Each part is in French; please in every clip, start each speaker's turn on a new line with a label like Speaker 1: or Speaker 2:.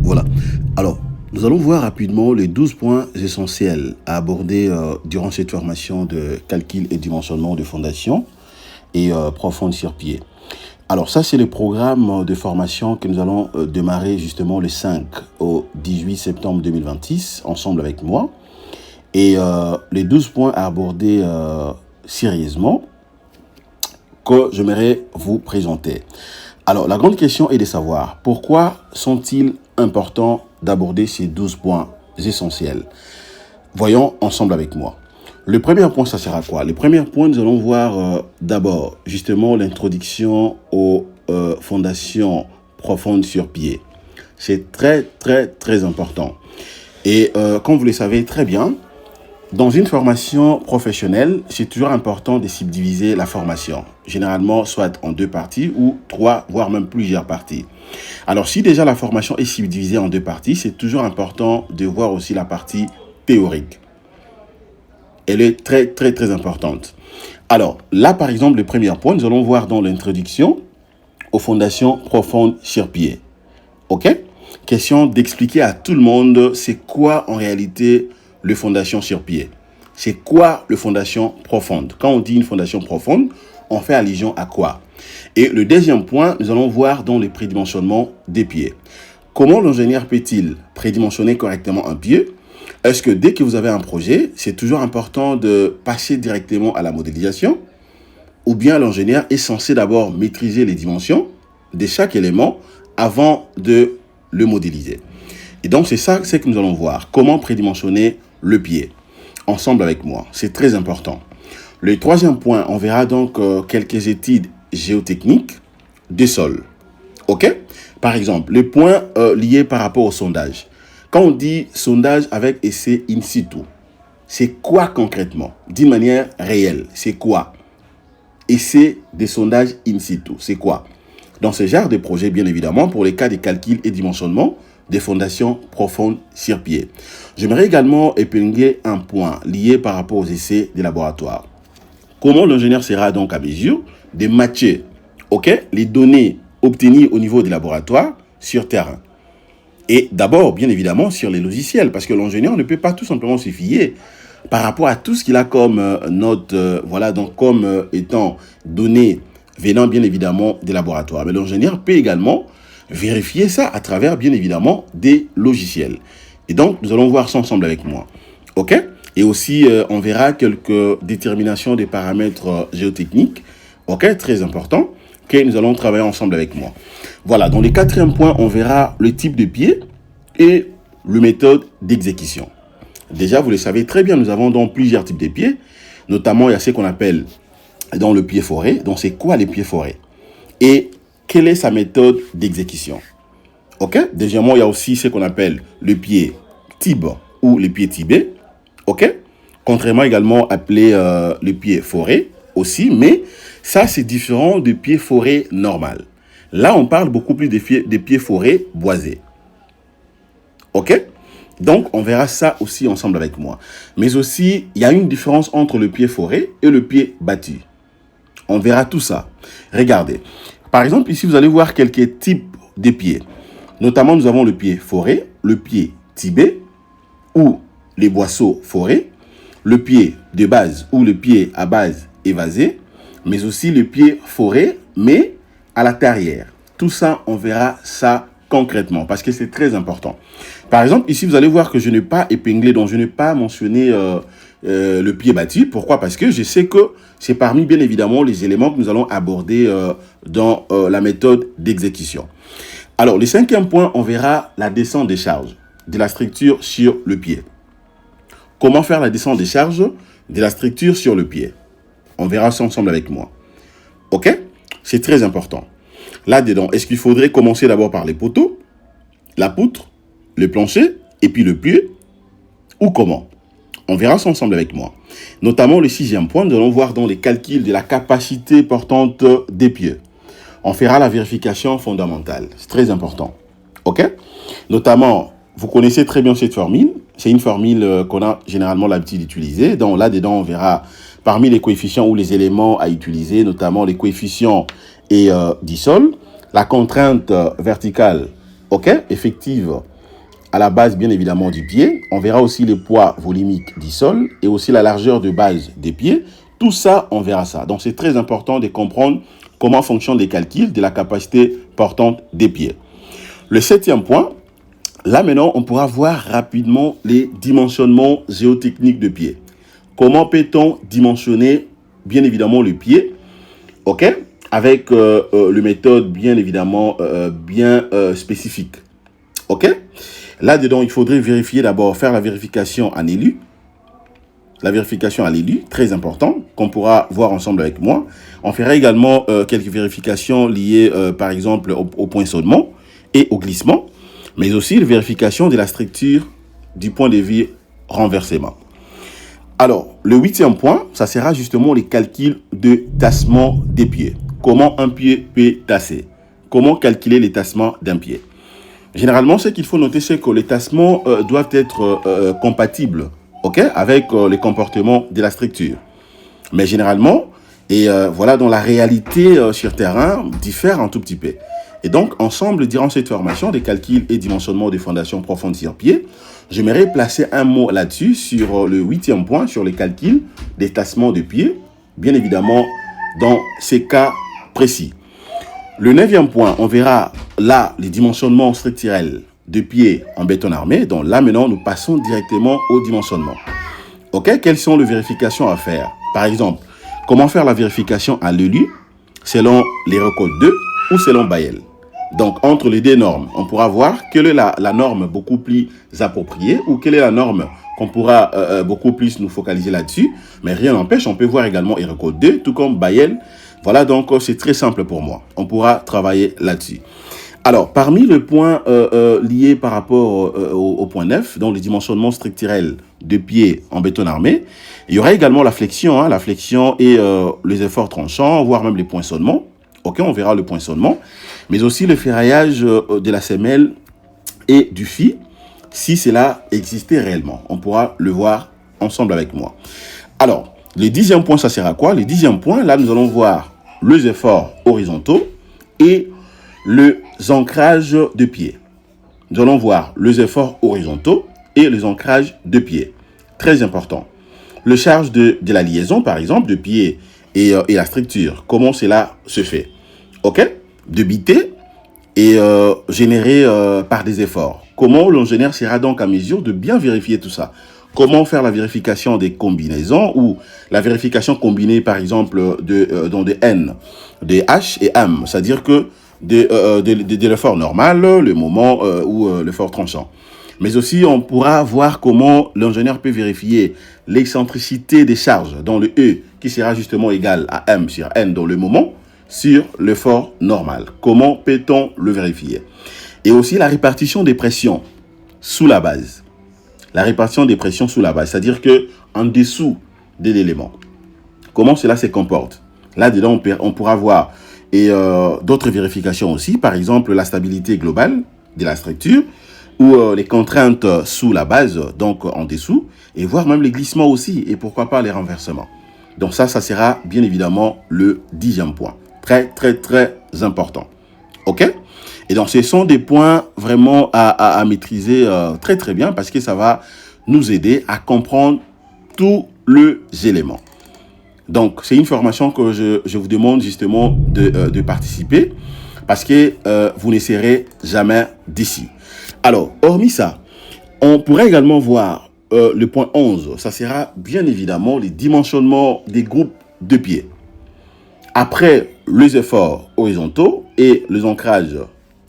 Speaker 1: Voilà. Alors, nous allons voir rapidement les 12 points essentiels à aborder durant cette formation de calcul et dimensionnement de fondation et profonde sur pied. Alors ça, c'est le programme de formation que nous allons démarrer justement le 5 au 18 septembre 2026, ensemble avec moi. Et les 12 points à aborder sérieusement que j'aimerais vous présenter. Alors, la grande question est de savoir pourquoi sont-ils importants d'aborder ces 12 points essentiels. Voyons ensemble avec moi. Le premier point, ça sera quoi? Le premier point, nous allons voir d'abord justement l'introduction aux fondations profondes sur pied. C'est très important. Et comme vous le savez très bien, dans une formation professionnelle, c'est toujours important de subdiviser la formation, généralement soit en 2 parties ou 3, voire même plusieurs parties. Alors si déjà la formation est subdivisée en 2 parties, c'est toujours important de voir aussi la partie théorique. Elle est très importante. Alors là, par exemple, le premier point, nous allons voir dans l'introduction aux fondations profondes sur pied. OK? Question d'expliquer à tout le monde c'est quoi en réalité le fondation sur pied. C'est quoi le fondation profonde? Quand on dit une fondation profonde, on fait allusion à quoi? Et le deuxième point, nous allons voir dans le prédimensionnement des pieds. Comment l'ingénieur peut-il prédimensionner correctement un pied? Est-ce que dès que vous avez un projet, c'est toujours important de passer directement à la modélisation? Ou bien l'ingénieur est censé d'abord maîtriser les dimensions de chaque élément avant de le modéliser? Et donc, c'est ça que nous allons voir. Comment prédimensionner le pied ensemble avec moi. C'est très important. Le troisième point, on verra donc quelques études géotechniques des sols. OK? Par exemple, les points liés par rapport au sondage. Quand on dit sondage avec essai in situ, c'est quoi concrètement? D'une manière réelle, c'est quoi? Essai de sondage in situ, c'est quoi? Dans ce genre de projet, bien évidemment, pour les cas de calcul et dimensionnement des fondations profondes sur pied. J'aimerais également épingler un point lié par rapport aux essais de laboratoire. Comment l'ingénieur sera donc à mesure de matcher les données obtenues au niveau des laboratoires sur terrain? Et d'abord, bien évidemment, sur les logiciels, parce que l'ingénieur ne peut pas tout simplement se fier par rapport à tout ce qu'il a comme note, donc comme étant données venant bien évidemment des laboratoires. Mais l'ingénieur peut également vérifier ça à travers, bien évidemment, des logiciels. Et donc, nous allons voir ça ensemble avec moi. OK? Et aussi, on verra quelques déterminations des paramètres géotechniques. OK? Très important. Que nous allons travailler ensemble avec moi. Voilà. Dans le quatrième point, on verra le type de pied et la méthode d'exécution. Déjà, vous le savez très bien, nous avons donc plusieurs types de pieds. Notamment, il y a ce qu'on appelle dans le pied foré. Donc, c'est quoi les pieds forés? Et quelle est sa méthode d'exécution? OK? Deuxièmement, il y a aussi ce qu'on appelle le pied tib ou le pied tibé. OK? Contrairement également appelé le pied foré aussi, mais ça, c'est différent du pied foré normal. Là, on parle beaucoup plus des pieds forés boisés. OK? Donc, on verra ça aussi ensemble avec moi. Mais aussi, il y a une différence entre le pied foré et le pied battu. On verra tout ça. Regardez. Par exemple, ici, vous allez voir quelques types de pieds. Notamment, nous avons le pied foré, le pied tibé ou les boisseaux forés, le pied de base ou le pied à base évasé, mais aussi le pied foré, mais à l'intérieur. Tout ça, on verra ça concrètement parce que c'est très important. Par exemple, ici, vous allez voir que je n'ai pas épinglé, donc je n'ai pas mentionné le pied battu. Pourquoi? Parce que je sais que c'est parmi, bien évidemment, les éléments que nous allons aborder dans la méthode d'exécution. Alors, le cinquième point, on verra la descente des charges de la structure sur le pied. Comment faire la descente des charges de la structure sur le pied? On verra ça ensemble avec moi. OK? C'est très important. Là-dedans, est-ce qu'il faudrait commencer d'abord par les poteaux, la poutre, le plancher et puis le pied? Ou comment? On verra ça ensemble avec moi. Notamment le sixième point, nous allons voir dans les calculs de la capacité portante des pieds. On fera la vérification fondamentale. C'est très important. OK? Notamment, vous connaissez très bien cette formule. C'est une formule qu'on a généralement l'habitude d'utiliser. Donc là-dedans, on verra parmi les coefficients ou les éléments à utiliser, notamment les coefficients du sol, la contrainte verticale, effective à la base, bien évidemment, du pied. On verra aussi les poids volumiques du sol et aussi la largeur de base des pieds. Tout ça, on verra ça. Donc, c'est très important de comprendre comment fonctionnent les calculs de la capacité portante des pieds. Le 7e point, là maintenant, on pourra voir rapidement les dimensionnements géotechniques de pied. Comment peut-on dimensionner, bien évidemment, le pied, ok, avec le méthode, bien évidemment, bien spécifique. Ok. Là-dedans, il faudrait vérifier d'abord, faire la vérification en élu. La vérification à l'élu, très important, qu'on pourra voir ensemble avec moi. On fera également quelques vérifications liées, par exemple, au poinçonnement et au glissement, mais aussi la vérification de la structure du point de vue renversement. Alors, le 8e point, ça sera justement les calculs de tassement des pieds. Comment un pied peut tasser? Comment calculer les tassements d'un pied? Généralement, ce qu'il faut noter, c'est que les tassements doivent être compatibles, ok, avec les comportements de la structure. Mais généralement, et voilà, dans la réalité sur terrain, diffère un tout petit peu. Et donc, ensemble, durant cette formation des calculs et dimensionnement des fondations profondes sur pied, j'aimerais placer un mot là-dessus sur le 8e point, sur les calculs des tassements de pied, bien évidemment, dans ces cas précis. Le 9e point, on verra là les dimensionnements structurels de pieds en béton armé. Donc là, maintenant, nous passons directement au dimensionnement. Ok, quelles sont les vérifications à faire? Par exemple, comment faire la vérification à l'ELU selon les recodes 2 ou selon Bayel? Donc, entre les deux normes, on pourra voir quelle est la norme beaucoup plus appropriée ou quelle est la norme qu'on pourra beaucoup plus nous focaliser là-dessus. Mais rien n'empêche, on peut voir également Recode 2, tout comme Bayel. Voilà, donc c'est très simple pour moi. On pourra travailler là-dessus. Alors, parmi les points liés par rapport au point 9, donc les dimensionnements structurels de pieds en béton armé, il y aura également la flexion et les efforts tranchants, voire même les poinçonnements. Ok, on verra le poinçonnement, mais aussi le ferraillage de la semelle et du fil, si cela existait réellement. On pourra le voir ensemble avec moi. Alors, le 10e point, ça sera quoi? Le 10e point, là, nous allons voir les efforts horizontaux et les ancrages de pied. Nous allons voir les efforts horizontaux et les ancrages de pied. Très important. Le charge de la liaison, par exemple, de pied et la structure. Comment cela se fait? Ok, de biter et généré par des efforts. Comment l'ingénieur sera donc à mesure de bien vérifier tout ça? Comment faire la vérification des combinaisons ou la vérification combinée, par exemple, dans des N, des H et M, c'est-à-dire que de l'effort normal, le moment ou l'effort tranchant. Mais aussi, on pourra voir comment l'ingénieur peut vérifier l'excentricité des charges dans le E qui sera justement égal à M sur N dans le moment, sur l'effort normal. Comment peut-on le vérifier? Et aussi la répartition des pressions sous la base. La répartition des pressions sous la base, c'est-à-dire que en dessous de l'élément. Comment cela se comporte? Là-dedans, on pourra voir d'autres vérifications aussi, par exemple la stabilité globale de la structure ou les contraintes sous la base, donc en dessous, et voir même les glissements aussi, et pourquoi pas les renversements. Donc ça sera bien évidemment le 10e point. Très, très, très important. OK? Et donc, ce sont des points vraiment à maîtriser très, très bien parce que ça va nous aider à comprendre tous les éléments. Donc, c'est une formation que je vous demande justement de participer parce que vous ne serez jamais d'ici. Alors, hormis ça, on pourrait également voir le point 11. Ça sera bien évidemment les dimensionnements des groupes de pieds. Après les efforts horizontaux et les ancrages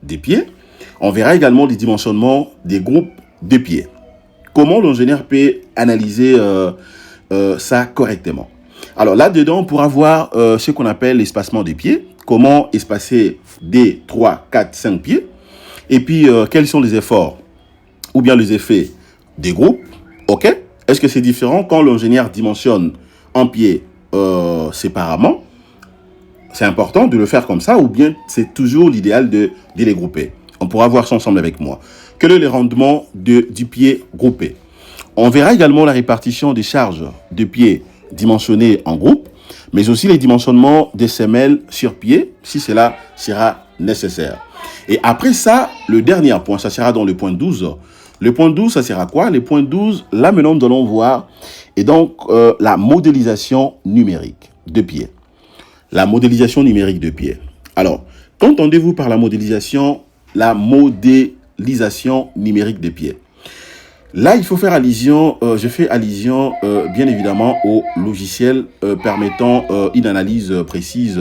Speaker 1: des pieds, on verra également les dimensionnements des groupes de pieds. Comment l'ingénieur peut analyser ça correctement? Alors là-dedans, on pourra voir ce qu'on appelle l'espacement des pieds. Comment espacer des 3, 4, 5 pieds. Et puis, quels sont les efforts ou bien les effets des groupes. OK? Est-ce que c'est différent quand l'ingénieur dimensionne un pied séparément? C'est important de le faire comme ça ou bien c'est toujours l'idéal de les grouper? On pourra voir ça ensemble avec moi. Quel est le rendement du pied groupé? On verra également la répartition des charges de pieds dimensionnés en groupe, mais aussi les dimensionnements des semelles sur pied, si cela sera nécessaire. Et après ça, le dernier point, ça sera dans le point 12, Le point 12, ça sert à quoi? Le point 12, là maintenant, nous allons voir, et donc, la modélisation numérique de pied. La modélisation numérique de pied. Alors, qu'entendez-vous par la modélisation numérique de pied? Là, il faut faire allusion, je fais allusion, bien évidemment, au logiciel permettant une analyse précise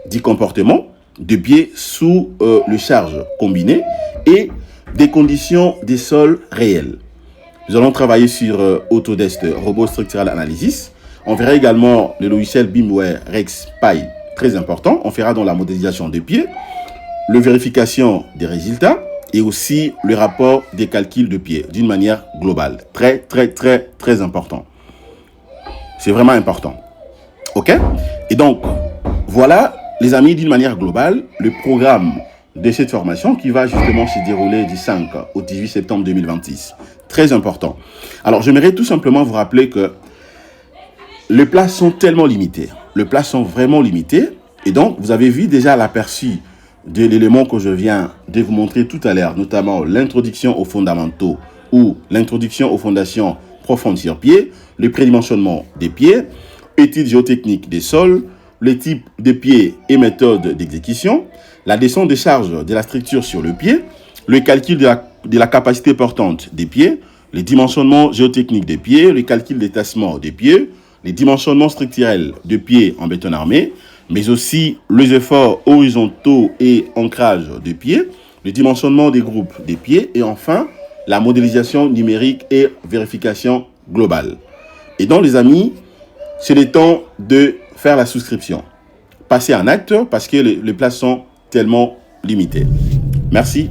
Speaker 1: du comportement de pied sous le charge combiné et des conditions des sols réels. Nous allons travailler sur Autodesk Robot Structural Analysis. On verra également le logiciel BIMware RexPy, très important. On fera donc la modélisation des pieds, la vérification des résultats et aussi le rapport des calculs de pieds d'une manière globale. Très, très, très, très important. C'est vraiment important. OK? Et donc, voilà, les amis, d'une manière globale, le programme de cette formation qui va justement se dérouler du 5 au 18 septembre 2026. Très important. Alors, j'aimerais tout simplement vous rappeler que les places sont tellement limitées. Les places sont vraiment limitées. Et donc, vous avez vu déjà l'aperçu de l'élément que je viens de vous montrer tout à l'heure, notamment l'introduction aux fondamentaux ou l'introduction aux fondations profondes sur pied, le prédimensionnement des pieds, études géotechniques des sols, les types de pieds et méthodes d'exécution, la descente des charges de la structure sur le pied, le calcul de la capacité portante des pieds, les dimensionnements géotechniques des pieds, le calcul des tassements des pieds, les dimensionnements structurels de pieds en béton armé, mais aussi les efforts horizontaux et ancrage des pieds, le dimensionnement des groupes des pieds et enfin la modélisation numérique et vérification globale. Et donc les amis, c'est le temps de faire la souscription. Passez en acte parce que les places sont tellement limitées. Merci.